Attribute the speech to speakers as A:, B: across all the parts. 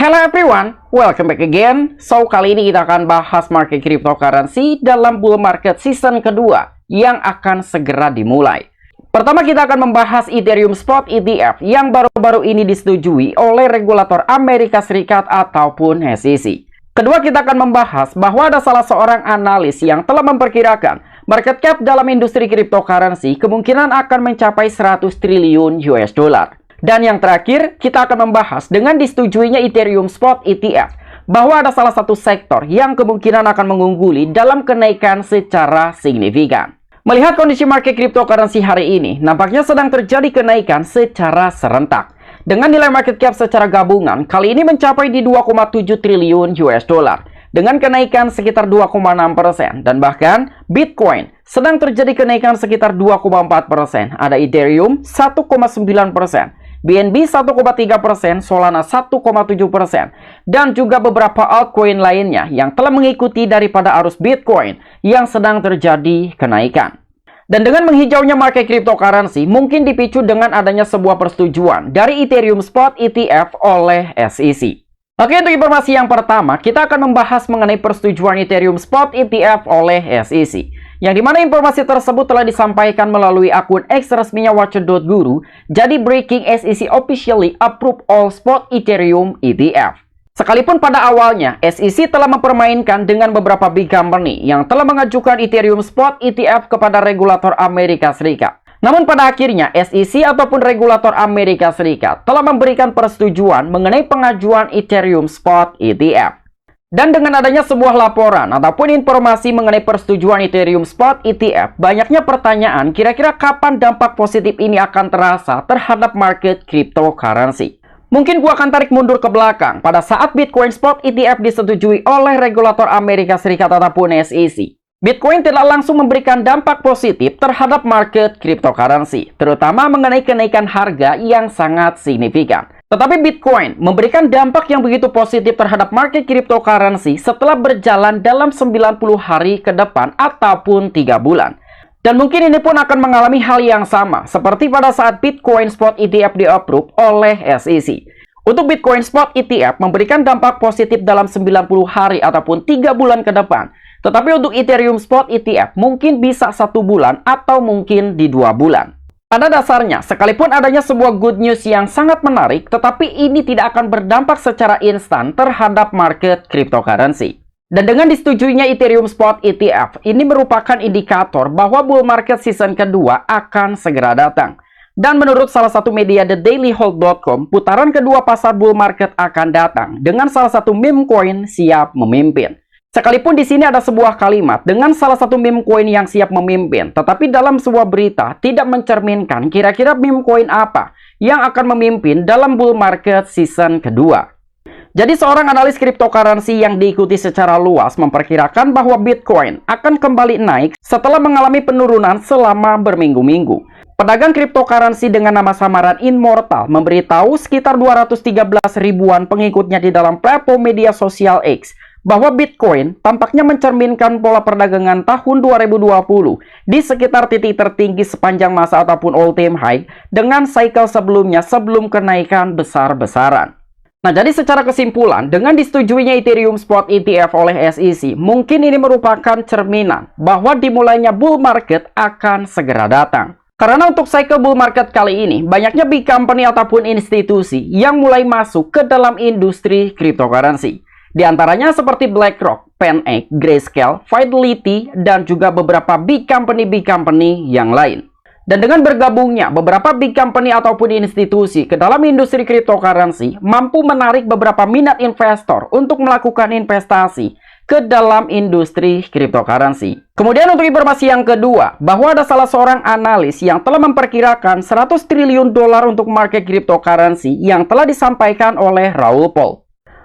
A: Hello everyone, welcome back again. So, kali ini kita akan bahas market cryptocurrency dalam bull market season kedua yang akan segera dimulai. Pertama, kita akan membahas Ethereum Spot ETF yang baru-baru ini disetujui oleh regulator Amerika Serikat ataupun SEC. Kedua, kita akan membahas bahwa ada salah seorang analis yang telah memperkirakan market cap dalam industri cryptocurrency kemungkinan akan mencapai 100 triliun US dollar. Dan yang terakhir, kita akan membahas dengan disetujuinya Ethereum Spot ETF bahwa ada salah satu sektor yang kemungkinan akan mengungguli dalam kenaikan secara signifikan. Melihat kondisi market cryptocurrency hari ini, nampaknya sedang terjadi kenaikan secara serentak. Dengan nilai market cap secara gabungan, kali ini mencapai di 2,7 triliun US dollar. Dengan kenaikan sekitar 2,6%. Dan bahkan, Bitcoin sedang terjadi kenaikan sekitar 2,4%. Ada Ethereum 1,9%. BNB 1,3%, Solana 1,7%, dan juga beberapa altcoin lainnya yang telah mengikuti daripada arus Bitcoin yang sedang terjadi kenaikan. Dan dengan menghijaunya market cryptocurrency mungkin dipicu dengan adanya sebuah persetujuan dari Ethereum Spot ETF oleh SEC. Oke, untuk informasi yang pertama, kita akan membahas mengenai persetujuan Ethereum Spot ETF oleh SEC. Yang dimana informasi tersebut telah disampaikan melalui akun X resminya Watcher.guru. Jadi breaking, SEC officially approve all spot Ethereum ETF. Sekalipun pada awalnya SEC telah mempermainkan dengan beberapa big company yang telah mengajukan Ethereum Spot ETF kepada regulator Amerika Serikat. Namun pada akhirnya SEC ataupun regulator Amerika Serikat telah memberikan persetujuan mengenai pengajuan Ethereum Spot ETF. Dan dengan adanya sebuah laporan ataupun informasi mengenai persetujuan Ethereum Spot ETF, banyaknya pertanyaan kira-kira kapan dampak positif ini akan terasa terhadap market cryptocurrency. Mungkin gua akan tarik mundur ke belakang pada saat Bitcoin Spot ETF disetujui oleh regulator Amerika Serikat ataupun SEC. Bitcoin tidak langsung memberikan dampak positif terhadap market cryptocurrency, terutama mengenai kenaikan harga yang sangat signifikan. Tetapi Bitcoin memberikan dampak yang begitu positif terhadap market cryptocurrency setelah berjalan dalam 90 hari ke depan ataupun 3 bulan. Dan mungkin ini pun akan mengalami hal yang sama seperti pada saat Bitcoin Spot ETF di-approve oleh SEC. Untuk Bitcoin Spot ETF memberikan dampak positif dalam 90 hari ataupun 3 bulan ke depan. Tetapi untuk Ethereum Spot ETF mungkin bisa 1 bulan atau mungkin di 2 bulan. Pada dasarnya, sekalipun adanya sebuah good news yang sangat menarik, tetapi ini tidak akan berdampak secara instan terhadap market cryptocurrency. Dan dengan disetujuinya Ethereum Spot ETF, ini merupakan indikator bahwa bull market season kedua akan segera datang. Dan menurut salah satu media thedailyhold.com, putaran kedua pasar bull market akan datang dengan salah satu meme coin siap memimpin. Sekalipun di sini ada sebuah kalimat dengan salah satu meme coin yang siap memimpin, tetapi dalam sebuah berita tidak mencerminkan kira-kira meme coin apa yang akan memimpin dalam bull market season kedua. Jadi seorang analis cryptocurrency yang diikuti secara luas memperkirakan bahwa Bitcoin akan kembali naik setelah mengalami penurunan selama berminggu-minggu. Pedagang cryptocurrency dengan nama samaran Immortal memberitahu sekitar 213 ribuan pengikutnya di dalam platform media sosial X bahwa Bitcoin tampaknya mencerminkan pola perdagangan tahun 2020 di sekitar titik tertinggi sepanjang masa ataupun all-time high dengan cycle sebelumnya sebelum kenaikan besar-besaran. Nah, jadi secara kesimpulan, dengan disetujuinya Ethereum Spot ETF oleh SEC, mungkin ini merupakan cerminan bahwa dimulainya bull market akan segera datang. Karena untuk cycle bull market kali ini, banyaknya big company ataupun institusi yang mulai masuk ke dalam industri cryptocurrency. Di antaranya seperti BlackRock, PanEck, Grayscale, Fidelity, dan juga beberapa big company yang lain. Dan dengan bergabungnya beberapa big company ataupun institusi ke dalam industri cryptocurrency mampu menarik beberapa minat investor untuk melakukan investasi ke dalam industri cryptocurrency. Kemudian untuk informasi yang kedua, bahwa ada salah seorang analis yang telah memperkirakan 100 triliun dolar untuk market cryptocurrency yang telah disampaikan oleh Raoul Pal.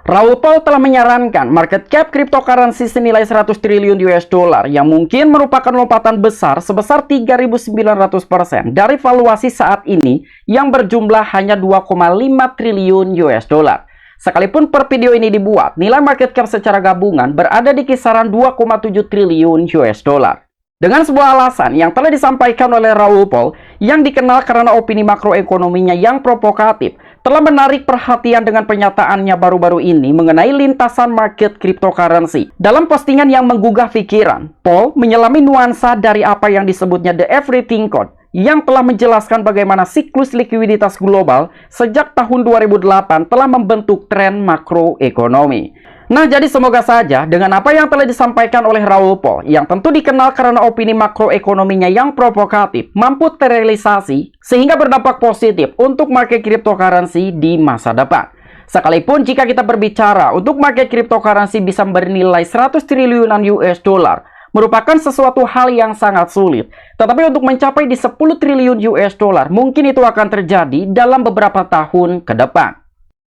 A: Raoul Pal telah menyarankan market cap cryptocurrency senilai 100 triliun US dollar yang mungkin merupakan lompatan besar sebesar 3.900% dari valuasi saat ini yang berjumlah hanya 2,5 triliun US dollar. Sekalipun per video ini dibuat, nilai market cap secara gabungan berada di kisaran 2,7 triliun US dollar. Dengan sebuah alasan yang telah disampaikan oleh Raoul Pal yang dikenal karena opini makroekonominya yang provokatif, telah menarik perhatian dengan pernyataannya baru-baru ini mengenai lintasan market cryptocurrency. Dalam postingan yang menggugah pikiran, Paul menyelami nuansa dari apa yang disebutnya The Everything Code, yang telah menjelaskan bagaimana siklus likuiditas global sejak tahun 2008 telah membentuk tren makroekonomi. Nah, jadi semoga saja dengan apa yang telah disampaikan oleh Raoul Pal, yang tentu dikenal karena opini makroekonominya yang provokatif, mampu terrealisasi sehingga berdampak positif untuk market cryptocurrency di masa depan. Sekalipun jika kita berbicara untuk market cryptocurrency bisa bernilai 100 triliunan US dollar, merupakan sesuatu hal yang sangat sulit. Tetapi untuk mencapai di 10 triliun US dollar, mungkin itu akan terjadi dalam beberapa tahun ke depan.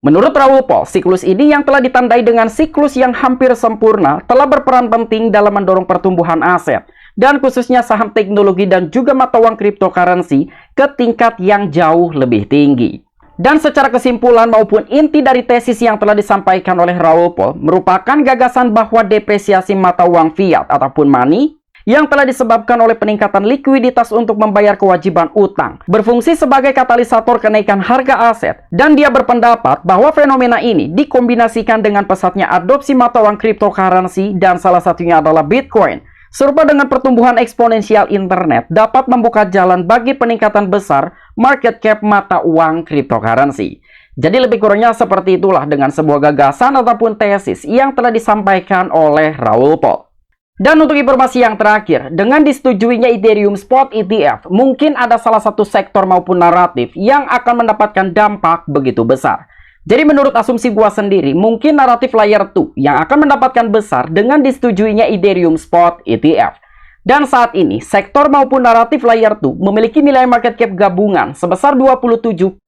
A: Menurut Raoul Pal, siklus ini yang telah ditandai dengan siklus yang hampir sempurna telah berperan penting dalam mendorong pertumbuhan aset, dan khususnya saham teknologi dan juga mata uang cryptocurrency ke tingkat yang jauh lebih tinggi. Dan secara kesimpulan maupun inti dari tesis yang telah disampaikan oleh Raoul Pal merupakan gagasan bahwa depresiasi mata uang fiat ataupun money yang telah disebabkan oleh peningkatan likuiditas untuk membayar kewajiban utang berfungsi sebagai katalisator kenaikan harga aset, dan dia berpendapat bahwa fenomena ini dikombinasikan dengan pesatnya adopsi mata uang cryptocurrency dan salah satunya adalah Bitcoin. Serupa dengan pertumbuhan eksponensial internet dapat membuka jalan bagi peningkatan besar market cap mata uang cryptocurrency. Jadi lebih kurangnya seperti itulah dengan sebuah gagasan ataupun tesis yang telah disampaikan oleh Raoul Pal. Dan untuk informasi yang terakhir, dengan disetujuinya Ethereum Spot ETF, mungkin ada salah satu sektor maupun naratif yang akan mendapatkan dampak begitu besar. Jadi menurut asumsi gua sendiri, mungkin naratif layer 2 yang akan mendapatkan besar dengan disetujuinya Ethereum Spot ETF. Dan saat ini, sektor maupun naratif layer 2 memiliki nilai market cap gabungan sebesar 27,6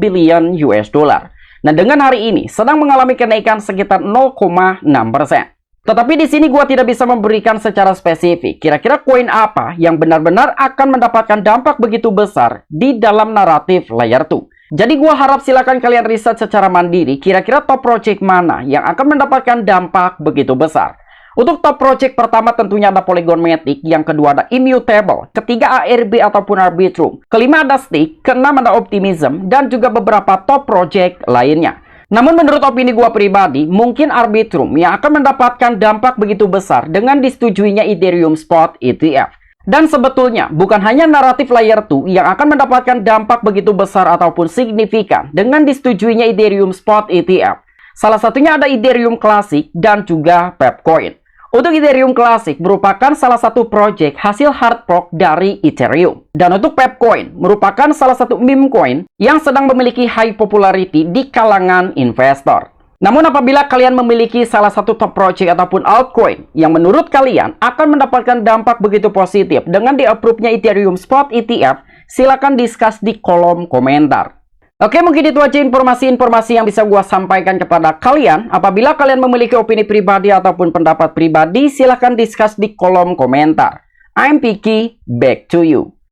A: billion US dollar. Nah, dengan hari ini sedang mengalami kenaikan sekitar 0,6%. Tetapi di sini gua tidak bisa memberikan secara spesifik kira-kira koin apa yang benar-benar akan mendapatkan dampak begitu besar di dalam naratif layer 2. Jadi gua harap silakan kalian riset secara mandiri kira-kira top project mana yang akan mendapatkan dampak begitu besar. Untuk top project pertama tentunya ada Polygon Matic, yang kedua ada Immutable, ketiga ARB ataupun Arbitrum, kelima ada Stake, keenam ada Optimism, dan juga beberapa top project lainnya. Namun menurut opini gua pribadi, mungkin Arbitrum yang akan mendapatkan dampak begitu besar dengan disetujuinya Ethereum Spot ETF. Dan sebetulnya bukan hanya naratif layer 2 yang akan mendapatkan dampak begitu besar ataupun signifikan dengan disetujuinya Ethereum Spot ETF. Salah satunya ada Ethereum Classic dan juga Pepcoin. Untuk Ethereum Classic merupakan salah satu project hasil hard fork dari Ethereum. Dan untuk Pepcoin merupakan salah satu meme coin yang sedang memiliki high popularity di kalangan investor. Namun apabila kalian memiliki salah satu top project ataupun altcoin yang menurut kalian akan mendapatkan dampak begitu positif dengan di-approve-nya Ethereum Spot ETF, silakan discuss di kolom komentar. Oke, mungkin itu aja informasi-informasi yang bisa gua sampaikan kepada kalian. Apabila kalian memiliki opini pribadi ataupun pendapat pribadi, silahkan discuss di kolom komentar. I'm Piki, back to you.